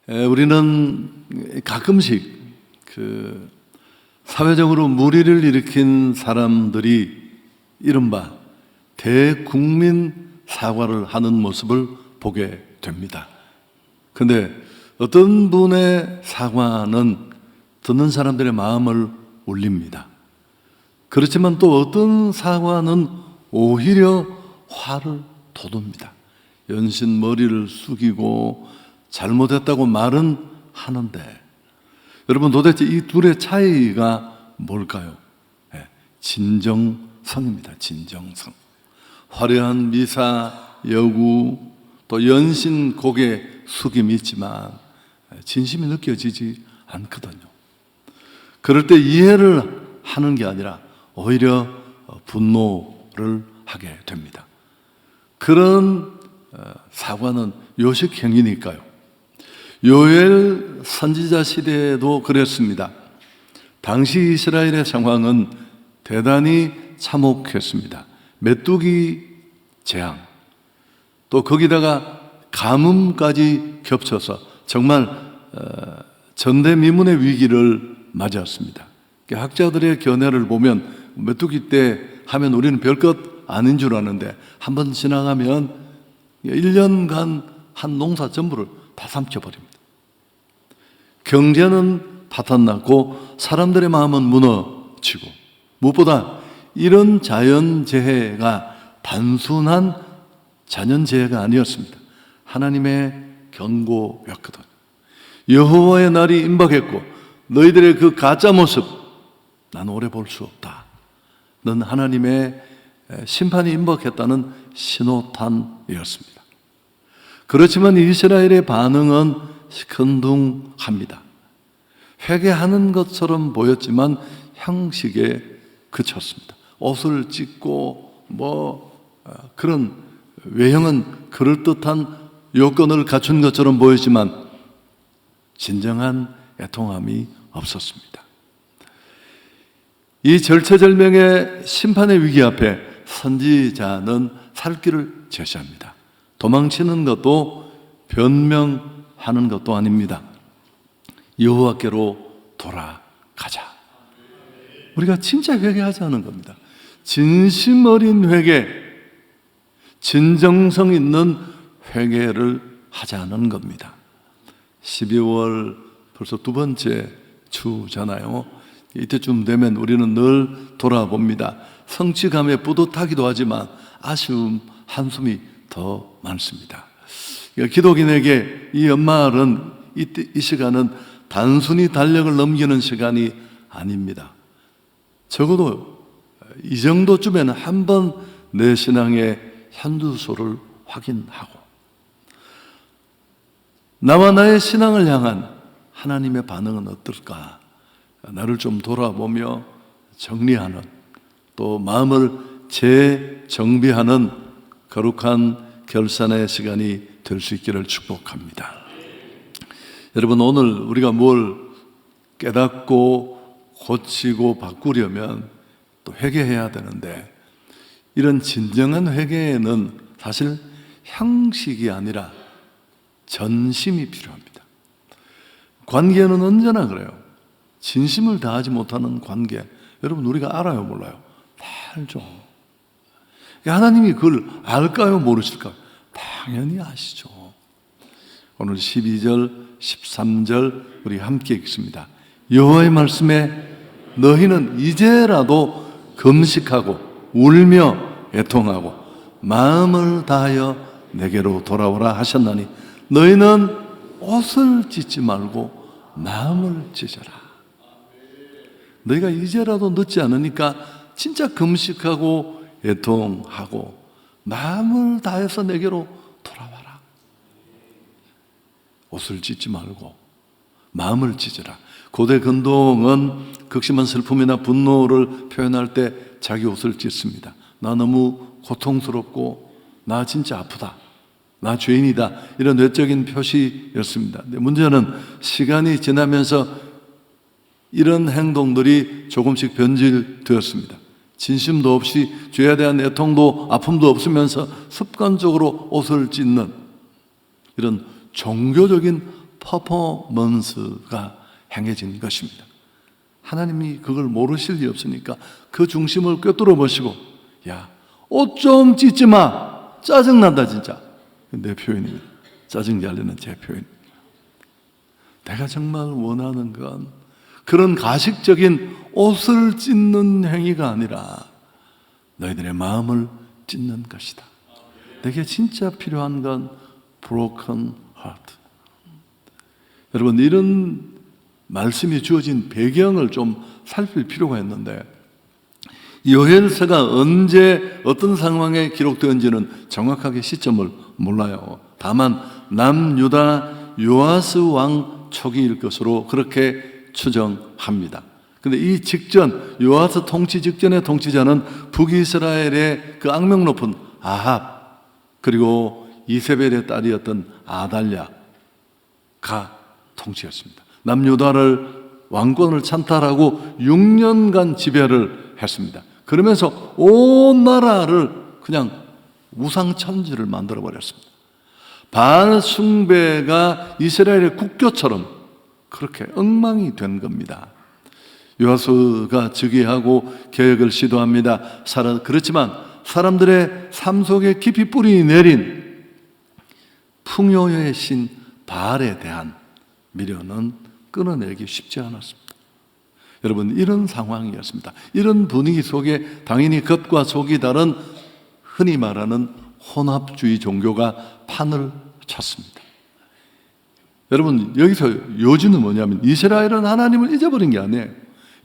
우리는 가끔씩 사회적으로 물의를 일으킨 사람들이 이른바 대국민 사과를 하는 모습을 보게 됩니다. 그런데 어떤 분의 사과는 듣는 사람들의 마음을 울립니다. 그렇지만 또 어떤 사과는 오히려 화를 돋웁니다. 연신 머리를 숙이고 잘못했다고 말은 하는데, 여러분 도대체 이 둘의 차이가 뭘까요? 진정성입니다. 진정성. 화려한 미사, 여구, 또 연신 고개 숙임이 있지만 진심이 느껴지지 않거든요. 그럴 때 이해를 하는 게 아니라 오히려 분노를 하게 됩니다. 그런 사과는 요식행위니까요. 요엘 선지자 시대에도 그랬습니다. 당시 이스라엘의 상황은 대단히 참혹했습니다. 메뚜기 재앙, 또 거기다가 가뭄까지 겹쳐서 정말 전대미문의 위기를 맞이했습니다. 학자들의 견해를 보면 메뚜기 때 하면 우리는 별것 아닌 줄 아는데 한번 지나가면 1년간 한 농사 전부를 다 삼켜버립니다. 경제는 파탄났고 사람들의 마음은 무너지고, 무엇보다 이런 자연재해가 단순한 자연재해가 아니었습니다. 하나님의 경고였거든요. 여호와의 날이 임박했고 너희들의 그 가짜 모습 난 오래 볼 수 없다. 넌 하나님의 심판이 임박했다는 신호탄이었습니다. 그렇지만 이스라엘의 반응은 시큰둥합니다. 회개하는 것처럼 보였지만 형식에 그쳤습니다. 옷을 찢고 그런 외형은 그럴듯한 요건을 갖춘 것처럼 보였지만 진정한 애통함이 없었습니다. 이 절체절명의 심판의 위기 앞에 선지자는 살 길을 제시합니다. 도망치는 것도 변명하는 것도 아닙니다. 여호와께로 돌아가자. 우리가 진짜 회개하자는 겁니다. 진심 어린 회개, 진정성 있는 회개를 하자는 겁니다. 12월 벌써 두 번째 주잖아요. 이때쯤 되면 우리는 늘 돌아봅니다. 성취감에 뿌듯하기도 하지만 아쉬움, 한숨이 더 많습니다. 기독인에게 이 연말은, 이 시간은 단순히 달력을 넘기는 시간이 아닙니다. 적어도 이 정도쯤에는 한번 내 신앙의 현주소를 확인하고 나와 나의 신앙을 향한 하나님의 반응은 어떨까? 나를 좀 돌아보며 정리하는, 또 마음을 재정비하는 거룩한 결산의 시간이 될 수 있기를 축복합니다. 여러분, 오늘 우리가 뭘 깨닫고 고치고 바꾸려면 또 회개해야 되는데, 이런 진정한 회개에는 사실 형식이 아니라 전심이 필요합니다. 관계는 언제나 그래요. 진심을 다하지 못하는 관계, 여러분 우리가 알아요, 몰라요? 다 알죠. 하나님이 그걸 알까요, 모르실까요? 당연히 아시죠. 오늘 12절, 13절 우리 함께 읽습니다. 여호와의 말씀에 너희는 이제라도 금식하고 울며 애통하고 마음을 다하여 내게로 돌아오라 하셨나니 너희는 옷을 찢지 말고 마음을 찢어라. 너희가 이제라도 늦지 않으니까 진짜 금식하고 애통하고 마음을 다해서 내게로 돌아와라. 옷을 찢지 말고 마음을 찢어라. 고대 근동은 극심한 슬픔이나 분노를 표현할 때 자기 옷을 찢습니다. 나 너무 고통스럽고 나 진짜 아프다, 나 죄인이다, 이런 외적인 표시였습니다. 근데 문제는 시간이 지나면서 이런 행동들이 조금씩 변질되었습니다. 진심도 없이 죄에 대한 애통도 아픔도 없으면서 습관적으로 옷을 찢는 이런 종교적인 퍼포먼스가 행해진 것입니다. 하나님이 그걸 모르실 리 없으니까 그 중심을 꿰뚫어 보시고, 야, 옷 좀 찢지 마. 짜증난다 진짜. 내 표현입니다. 짜증 잘 내는 제 표현. 내가 정말 원하는 건 그런 가식적인 옷을 찢는 행위가 아니라 너희들의 마음을 찢는 것이다. 내게 진짜 필요한 건 broken heart. 여러분, 이런 말씀이 주어진 배경을 좀 살필 필요가 있는데, 요엘서가 언제 어떤 상황에 기록되었는지는 정확하게 시점을 몰라요. 다만 남유다 요아스 왕 초기일 것으로 그렇게 추정합니다. 근데 이 직전, 요아스 통치 직전의 통치자는 북이스라엘의 그 악명 높은 아합, 그리고 이세벨의 딸이었던 아달랴가 통치했습니다. 남유다를 왕권을 찬탈하고 6년간 지배를 했습니다. 그러면서 온 나라를 그냥 우상천지를 만들어버렸습니다. 바알 숭배가 이스라엘의 국교처럼 그렇게 엉망이 된 겁니다. 요아스가 즉위하고 개혁을 시도합니다. 그렇지만 사람들의 삶 속에 깊이 뿌리 내린 풍요의 신 바알에 대한 미련은 끊어내기 쉽지 않았습니다. 여러분, 이런 상황이었습니다. 이런 분위기 속에 당연히 겉과 속이 다른 흔히 말하는 혼합주의 종교가 판을 쳤습니다. 여러분, 여기서 요지는 뭐냐면 이스라엘은 하나님을 잊어버린 게 아니에요.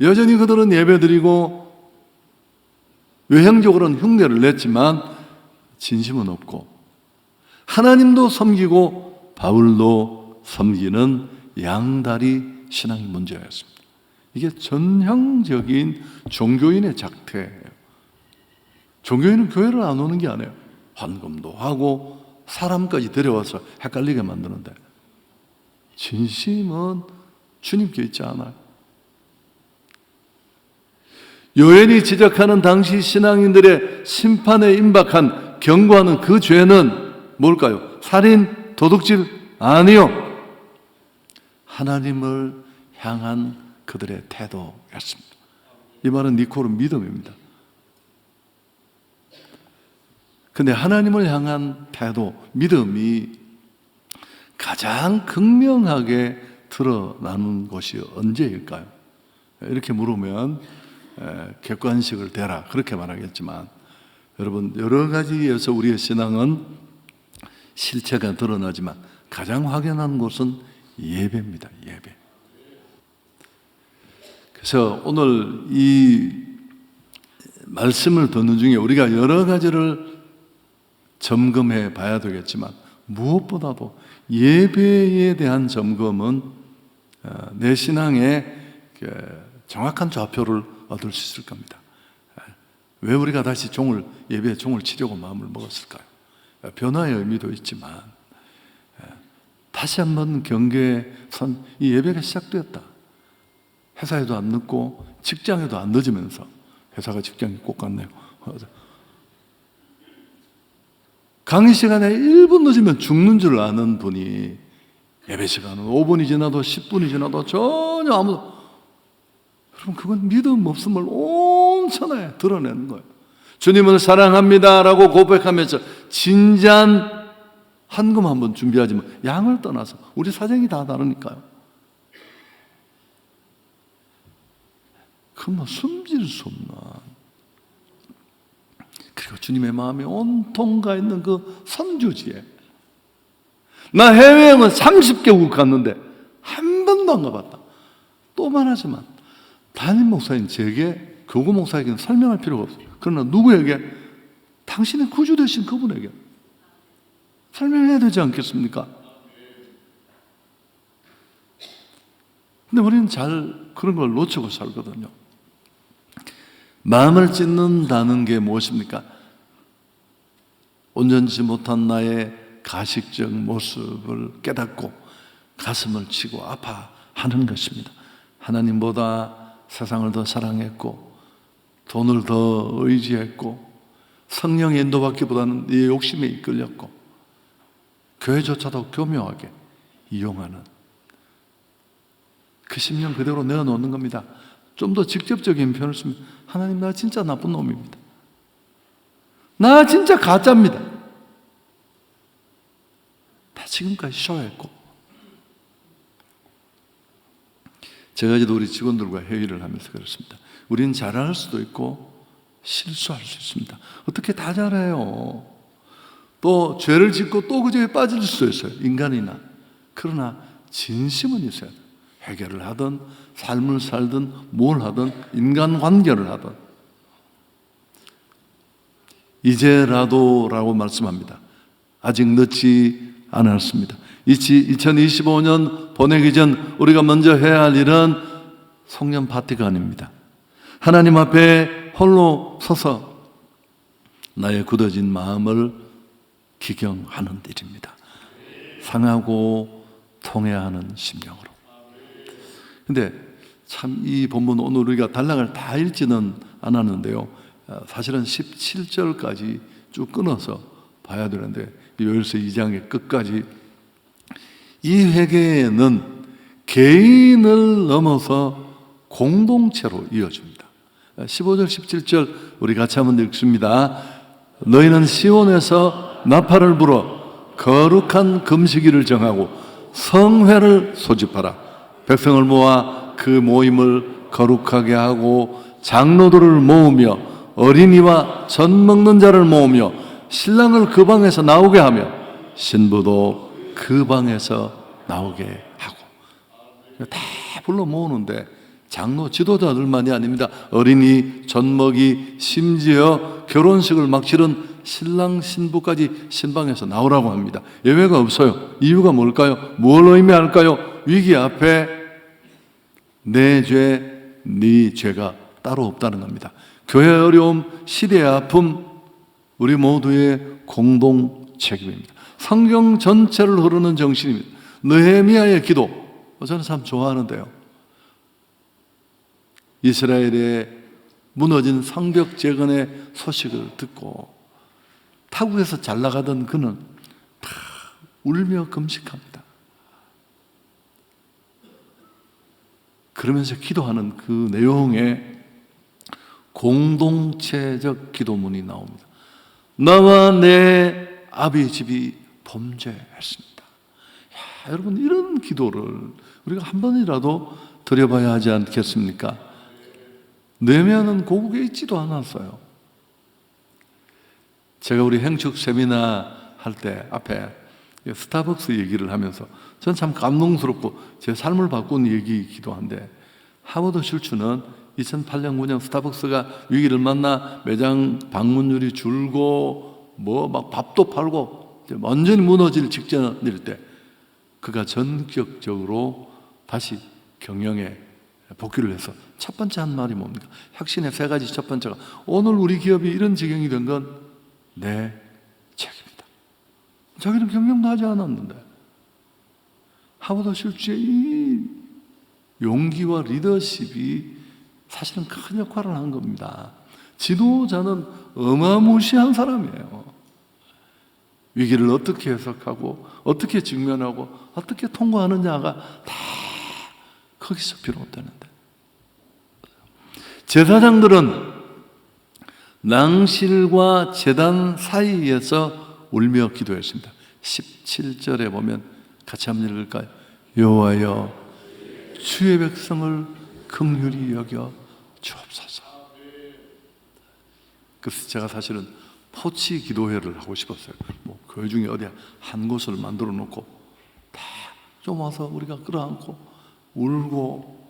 여전히 그들은 예배드리고 외형적으로는 흉내를 냈지만 진심은 없고, 하나님도 섬기고 바울도 섬기는 양다리 신앙이 문제였습니다. 이게 전형적인 종교인의 작태예요. 종교인은 교회를 안 오는 게 아니에요. 헌금도 하고 사람까지 데려와서 헷갈리게 만드는데 진심은 주님께 있지 않아요. 요엘이 지적하는 당시 신앙인들의 심판에 임박한 경고하는 그 죄는 뭘까요? 살인, 도둑질? 아니요. 하나님을 향한 그들의 태도였습니다. 이 말은 니코르 믿음입니다. 근데 하나님을 향한 태도, 믿음이 가장 극명하게 드러나는 것이 언제일까요? 이렇게 물으면 객관식을 대라 그렇게 말하겠지만, 여러분, 여러 가지에서 우리의 신앙은 실체가 드러나지만 가장 확연한 곳은 예배입니다. 예배. 그래서 오늘 이 말씀을 듣는 중에 우리가 여러 가지를 점검해 봐야 되겠지만, 무엇보다도 예배에 대한 점검은 내 신앙의 정확한 좌표를 얻을 수 있을 겁니다. 왜 우리가 다시 예배에 종을 치려고 마음을 먹었을까요? 변화의 의미도 있지만, 다시 한번 경계선, 이 예배가 시작되었다. 회사에도 안 늦고 직장에도 안 늦으면서, 회사가 직장이 꼭 같네요. 강의 시간에 1분 늦으면 죽는 줄 아는 분이 예배 시간은 5분이 지나도 10분이 지나도 전혀 여러분, 그건 믿음 없음을 온천에 드러내는 거예요. 주님을 사랑합니다라고 고백하면서 진지한 헌금 한번 준비하지만 양을 떠나서 우리 사정이 다 다르니까요. 그건 숨질 수 없나. 그리고 주님의 마음이 온통 가 있는 그 선교지에, 나 해외여행은 30개국 갔는데 한 번도 안 가봤다. 또 말하지만 담임 목사인 제게, 교구 목사에게는 설명할 필요가 없어요. 그러나 누구에게? 당신의 구주 되신 그분에게 설명해야 되지 않겠습니까? 근데 우리는 잘 그런 걸 놓치고 살거든요. 마음을 찢는다는 게 무엇입니까? 온전치 못한 나의 가식적 모습을 깨닫고 가슴을 치고 아파하는 것입니다. 하나님보다 세상을 더 사랑했고 돈을 더 의지했고 성령의 인도받기보다는 내 욕심에 이끌렸고 교회조차도 교묘하게 이용하는 그 심령 그대로 내어놓는 겁니다. 좀 더 직접적인 표현을 쓰면 하나님, 나 진짜 나쁜 놈입니다. 나 진짜 가짜입니다. 다 지금까지 쇼했고. 제가 이제도 우리 직원들과 회의를 하면서 그렇습니다. 우리는 잘할 수도 있고 실수할 수 있습니다. 어떻게 다 잘해요? 또 죄를 짓고 또 그 죄에 빠질 수도 있어요. 인간이나. 그러나 진심은 있어야 돼요. 해결을 하든 삶을 살든 뭘 하든 인간관계를 하든. 이제라도 라고 말씀합니다. 아직 늦지 않았습니다. 2025년 보내기 전 우리가 먼저 해야 할 일은 송년 파티가 아닙니다. 하나님 앞에 홀로 서서 나의 굳어진 마음을 기경하는 일입니다. 상하고 통해하는 심령으로. 근데 참 이 본문 오늘 우리가 단락을 다 읽지는 않았는데요. 사실은 17절까지 쭉 끊어서 봐야 되는데 요엘서 2장의 끝까지 이 회개는 개인을 넘어서 공동체로 이어집니다. 15절 17절 우리 같이 한번 읽습니다. 너희는 시온에서 나팔을 불어 거룩한 금식일을 정하고 성회를 소집하라. 백성을 모아 그 모임을 거룩하게 하고 장로들을 모으며 어린이와 젖 먹는 자를 모으며 신랑을 그 방에서 나오게 하며 신부도 그 방에서 나오게 하고. 다 불러 모으는데 장로 지도자들만이 아닙니다. 어린이, 젖먹이, 심지어 결혼식을 막 치른 신랑 신부까지 신방에서 나오라고 합니다. 예외가 없어요. 이유가 뭘까요? 뭘 의미할까요? 위기 앞에 내 죄, 네 죄가 따로 없다는 겁니다. 교회의 어려움, 시대의 아픔, 우리 모두의 공동 책임입니다. 성경 전체를 흐르는 정신입니다. 느헤미야의 기도, 저는 참 좋아하는데요. 이스라엘의 무너진 성벽 재건의 소식을 듣고 타국에서 잘 나가던 그는 다 울며 금식합니다. 그러면서 기도하는 그 내용에 공동체적 기도문이 나옵니다. 나와 내 아비 집이 범죄했습니다. 야, 여러분, 이런 기도를 우리가 한 번이라도 드려봐야 하지 않겠습니까? 느헤미야는 고국에 있지도 않았어요. 제가 우리 행축 세미나 할 때 앞에 스타벅스 얘기를 하면서 전 참 감동스럽고 제 삶을 바꾼 얘기이기도 한데, 하버드 슐츠는 2008년 9년 스타벅스가 위기를 만나 매장 방문율이 줄고 뭐 막 밥도 팔고 완전히 무너질 직전일 때 그가 전격적으로 다시 경영에 복귀를 해서 첫 번째 한 말이 뭡니까? 혁신의 세 가지 첫 번째가, 오늘 우리 기업이 이런 지경이 된 건 내 책임이다. 자기는 경영도 하지 않았는데 하버드 슐츠의 이 용기와 리더십이 사실은 큰 역할을 한 겁니다. 지도자는 어마무시한 사람이에요. 위기를 어떻게 해석하고 어떻게 직면하고 어떻게 통과하느냐가 다 거기서 비롯되는데, 제사장들은 낭실과 제단 사이에서 울며 기도했습니다. 17절에 보면 같이 한번 읽을까요? 여호와여, 주의 백성을 긍휼히 여겨 주옵소서. 그래서 제가 사실은 포치 기도회를 하고 싶었어요. 뭐 교회 중에 어디 한 곳을 만들어 놓고 다 좀 와서 우리가 끌어안고 울고.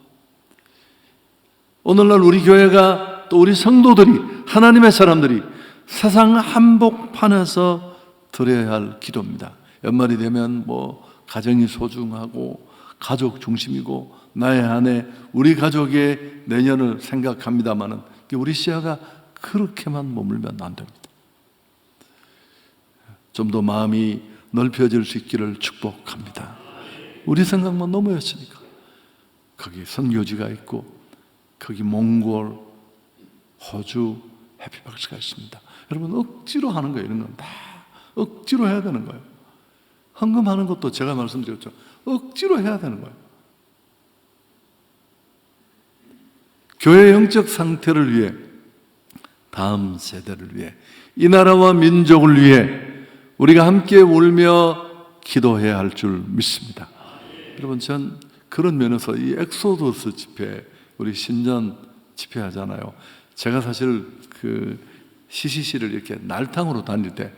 오늘날 우리 교회가 또 우리 성도들이, 하나님의 사람들이 세상 한복판에서 드려야 할 기도입니다. 연말이 되면 뭐 가정이 소중하고 가족 중심이고 나의 아내, 우리 가족의 내년을 생각합니다마는 우리 시야가 그렇게만 머물면 안 됩니다. 좀 더 마음이 넓혀질 수 있기를 축복합니다. 우리 생각만 넘어였으니까. 거기 선교지가 있고 거기 몽골, 호주, 해피박스가 있습니다. 여러분, 억지로 하는 거예요. 이런 건 다 억지로 해야 되는 거예요. 헌금하는 것도 제가 말씀드렸죠. 억지로 해야 되는 거예요. 교회의 영적 상태를 위해, 다음 세대를 위해, 이 나라와 민족을 위해 우리가 함께 울며 기도해야 할 줄 믿습니다. 여러분, 전 그런 면에서 이 엑소더스 집회, 우리 신전 집회 하잖아요. 제가 사실 그 CCC를 이렇게 날탕으로 다닐 때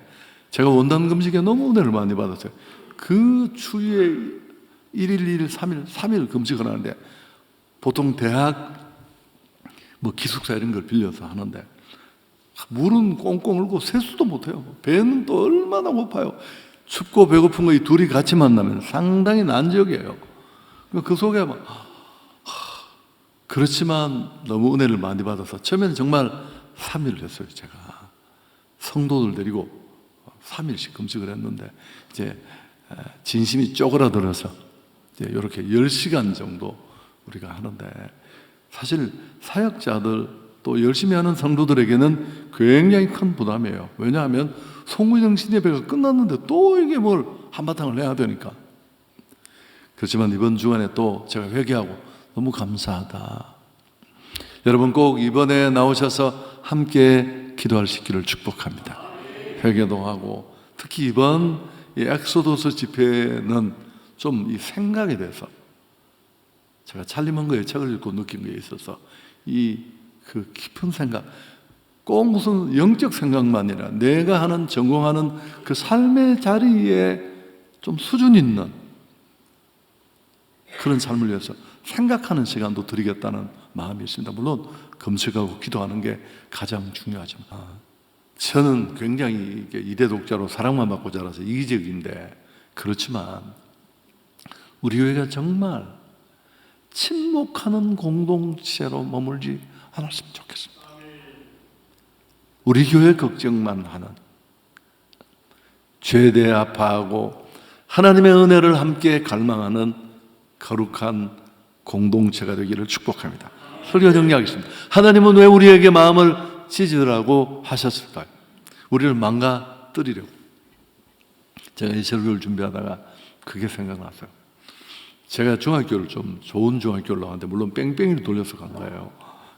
제가 원단 금식에 너무 은혜를 많이 받았어요. 그 추위에 1일, 2일, 3일 금식을 하는데, 보통 대학 뭐 기숙사 이런 걸 빌려서 하는데 물은 꽁꽁 얼고 세수도 못해요. 배는 또 얼마나 고파요. 춥고 배고픈 거 이 둘이 같이 만나면 상당히 난적이에요. 그 속에 막 그렇지만 너무 은혜를 많이 받아서 처음에는 정말 3일을 했어요. 제가 성도들 데리고 3일씩 금식을 했는데, 이제 진심이 쪼그라들어서 이제 이렇게 10시간 정도 우리가 하는데, 사실 사역자들 또 열심히 하는 성도들에게는 굉장히 큰 부담이에요. 왜냐하면 송구정신 예배가 끝났는데 또 이게 뭘 한바탕을 해야 되니까. 그렇지만 이번 주간에 또 제가 회개하고 너무 감사하다. 여러분 꼭 이번에 나오셔서 함께 기도할 수 있기를 축복합니다. 회개도 하고, 특히 이번 이 엑소더스 집회는 좀 이 생각에 대해서, 제가 찰리 먼거의 책을 읽고 느낀 게 있어서, 그 깊은 생각, 꼭 무슨 영적 생각만 아니라 내가 하는, 전공하는 그 삶의 자리에 좀 수준 있는 그런 삶을 위해서 생각하는 시간도 드리겠다는 마음이 있습니다. 물론 금식하고 기도하는 게 가장 중요하지만, 저는 굉장히 이대 독자로 사랑만 받고 자라서 이기적인데, 그렇지만 우리 교회가 정말 침묵하는 공동체로 머물지 않았으면 좋겠습니다. 우리 교회 걱정만 하는, 죄에 대해 아파하고 하나님의 은혜를 함께 갈망하는 거룩한 공동체가 되기를 축복합니다. 설교 정리하겠습니다. 하나님은 왜 우리에게 마음을 찢으라고 하셨을까요? 우리를 망가뜨리려고. 제가 이 설교를 준비하다가 그게 생각났어요. 제가 중학교를 좀 좋은 중학교를 나왔는데, 물론 뺑뺑이를 돌려서 간 거예요.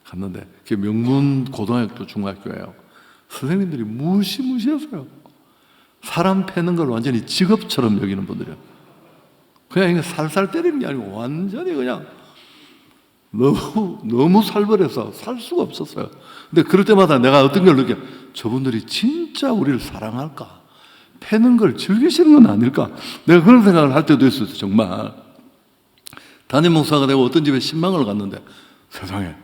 갔는데 그게 명문 고등학교, 중학교예요. 선생님들이 무시무시했어요. 사람 패는 걸 완전히 직업처럼 여기는 분들이에요. 그냥 이게 살살 때리는 게 아니고 완전히 그냥 너무 살벌해서 살 수가 없었어요. 근데 그럴 때마다 내가 어떤 걸 느껴, 저분들이 진짜 우리를 사랑할까? 패는 걸 즐기시는 건 아닐까? 내가 그런 생각을 할 때도 있었어요. 정말 담임 목사가 되고 어떤 집에 신방을 갔는데, 세상에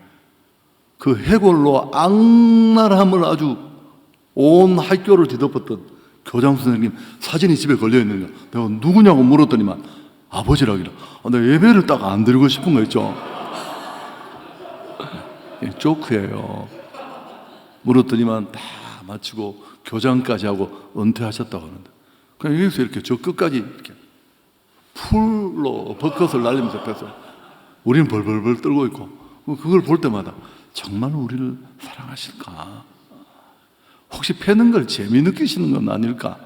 그 해골로 악랄함을 아주 온 학교를 뒤덮었던 교장 선생님 사진이 집에 걸려 있는 거야. 내가 누구냐고 물었더니만 아버지라기라. 내가 예배를 딱 안 드리고 싶은 거 있죠. 조크예요. 물었더니만 다 마치고 교장까지 하고 은퇴하셨다고 하는데, 그냥 여기서 이렇게 저 끝까지 이렇게 풀로 버컷을 날리면서 뺐어요. 우리는 벌벌벌 떨고 있고, 그걸 볼 때마다 정말 우리를 사랑하실까? 혹시 패는 걸 재미 느끼시는 건 아닐까?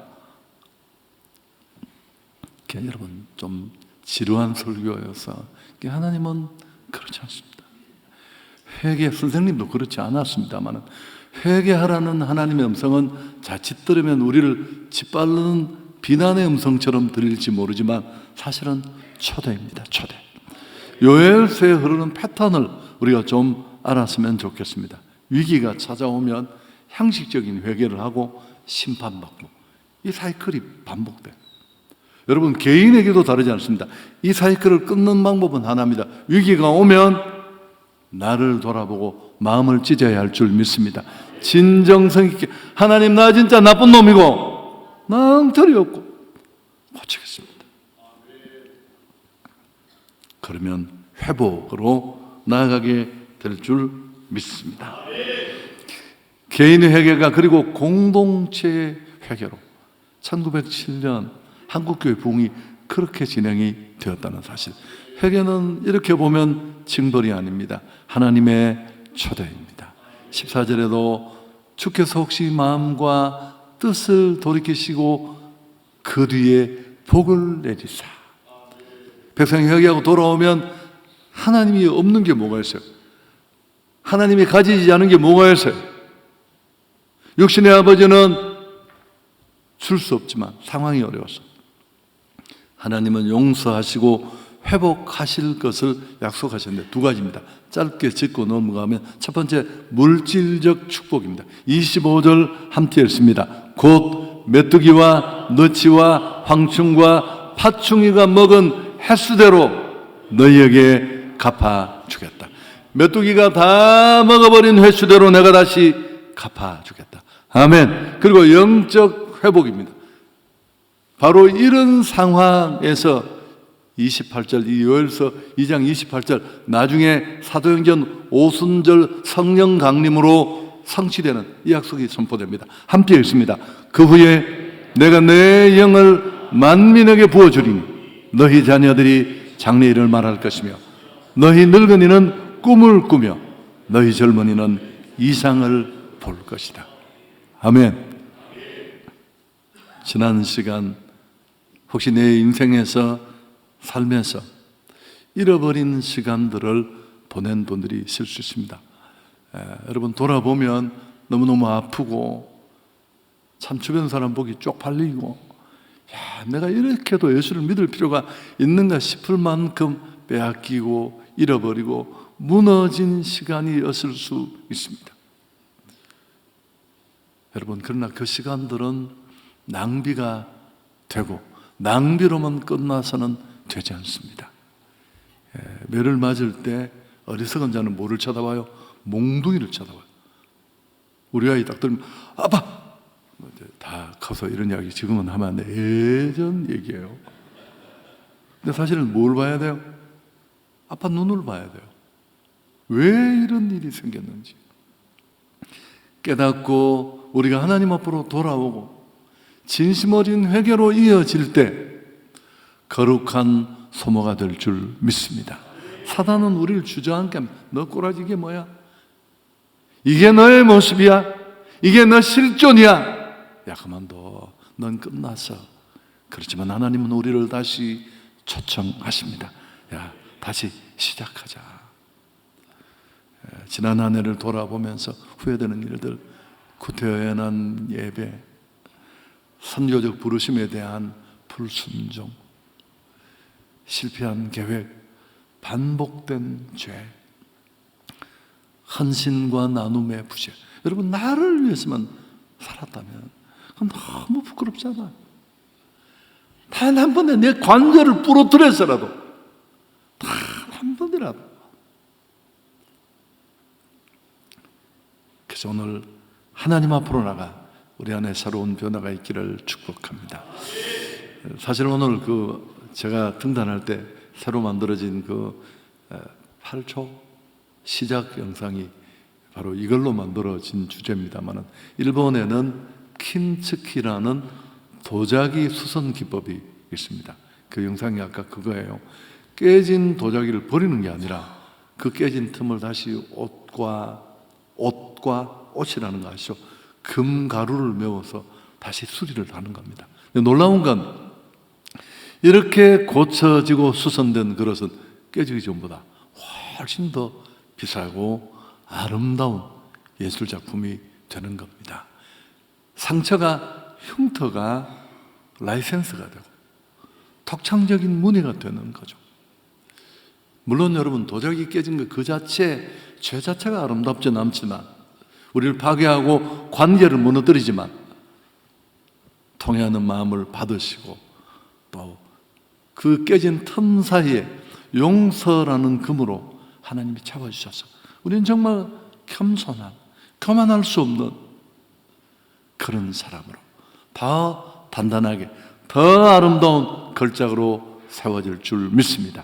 여러분, 좀 지루한 설교여서 하나님은 그렇지 않습니다. 회개, 선생님도 그렇지 않았습니다만 회개하라는 하나님의 음성은 자칫 들으면 우리를 짓밟는 비난의 음성처럼 들릴지 모르지만 사실은 초대입니다. 초대. 요엘서에 흐르는 패턴을 우리가 좀 알았으면 좋겠습니다. 위기가 찾아오면 형식적인 회개를 하고 심판받고, 이 사이클이 반복돼요. 여러분, 개인에게도 다르지 않습니다. 이 사이클을 끊는 방법은 하나입니다. 위기가 오면 나를 돌아보고 마음을 찢어야 할 줄 믿습니다. 진정성 있게, 하나님 나 진짜 나쁜 놈이고 나 엉터리 없고 고치겠습니다. 그러면 회복으로 나아가게 될 줄 믿습니다. 개인의 회개가, 그리고 공동체의 회개로 1907년 한국교회 부흥이 그렇게 진행이 되었다는 사실. 회개는 이렇게 보면 징벌이 아닙니다. 하나님의 초대입니다. 14절에도 주께서 혹시 마음과 뜻을 돌이키시고 그 뒤에 복을 내리사. 백성이 회개하고 돌아오면 하나님이 없는 게 뭐가 있어요? 하나님이 가지지 않은 게 뭐가 있어요? 육신의 아버지는 줄 수 없지만 상황이 어려워서 하나님은 용서하시고 회복하실 것을 약속하셨는데 두 가지입니다. 짧게 짚고 넘어가면 첫 번째, 물질적 축복입니다. 25절 함께 읽습니다. 곧 메뚜기와 너치와 황충과 파충이가 먹은 횟수대로 너희에게 갚아주겠다. 메뚜기가 다 먹어버린 횟수대로 내가 다시 갚아주겠다. 아멘. 그리고 영적 회복입니다. 바로 이런 상황에서 28절, 이 요엘서 2장 28절, 나중에 사도행전 오순절 성령 강림으로 성취되는 이 약속이 선포됩니다. 함께 읽습니다. 그 후에 내가 내 영을 만민에게 부어주리니 너희 자녀들이 장래일을 말할 것이며 너희 늙은이는 꿈을 꾸며 너희 젊은이는 이상을 볼 것이다. 아멘. 지난 시간 혹시 내 인생에서 살면서 잃어버린 시간들을 보낸 분들이 있을 수 있습니다. 여러분 돌아보면 너무너무 아프고 참 주변 사람 보기 쪽팔리고 내가 이렇게도 예수를 믿을 필요가 있는가 싶을 만큼 빼앗기고 잃어버리고 무너진 시간이었을 수 있습니다. 여러분 그러나 그 시간들은 낭비가 되고 낭비로만 끝나서는 되지 않습니다. 매를 맞을 때 어리석은 자는 뭐를 쳐다봐요? 몽둥이를 쳐다봐요. 우리 아이 딱 들으면 아빠! 다 커서 이런 이야기 지금은 하면 안 돼. 예전 얘기예요. 근데 사실은 뭘 봐야 돼요? 아빠 눈을 봐야 돼요. 왜 이런 일이 생겼는지 깨닫고 우리가 하나님 앞으로 돌아오고 진심 어린 회개로 이어질 때 거룩한 소모가 될 줄 믿습니다. 사단은 우리를 주저앉게 합니다. 너 꼬라지 이게 뭐야? 이게 너의 모습이야? 이게 너 실존이야? 야 그만둬. 넌 끝났어. 그렇지만 하나님은 우리를 다시 초청하십니다. 야 다시 시작하자. 지난 한 해를 돌아보면서 후회되는 일들, 구태연한 예배, 선교적 부르심에 대한 불순종, 실패한 계획, 반복된 죄, 헌신과 나눔의 부재. 여러분 나를 위해서만 살았다면 그건 너무 부끄럽잖아. 단 한 번에 내 관절을 부러뜨려서라도 단 한 번이라도. 그래서 오늘 하나님 앞으로 나가 우리 안에 새로운 변화가 있기를 축복합니다. 사실 오늘 제가 등단할 때 새로 만들어진 8초 시작 영상이 바로 이걸로 만들어진 주제입니다만 일본에는 킨츠키라는 도자기 수선 기법이 있습니다. 그 영상이 아까 그거예요. 깨진 도자기를 버리는 게 아니라 그 깨진 틈을 다시 옷과 옷이라는 거 아시죠? 금가루를 메워서 다시 수리를 하는 겁니다. 놀라운 건 이렇게 고쳐지고 수선된 그릇은 깨지기 전보다 훨씬 더 비싸고 아름다운 예술작품이 되는 겁니다. 상처가 흉터가 라이센스가 되고 독창적인 문의가 되는 거죠. 물론 여러분 도자기 깨진 것 그 자체 죄 자체가 아름답지 않지만 우리를 파괴하고 관계를 무너뜨리지만 통해하는 마음을 받으시고 또 그 깨진 틈 사이에 용서라는 금으로 하나님이 채워주셔서 우리는 정말 겸손한 교만할 수 없는 그런 사람으로 더 단단하게 더 아름다운 걸작으로 세워질 줄 믿습니다.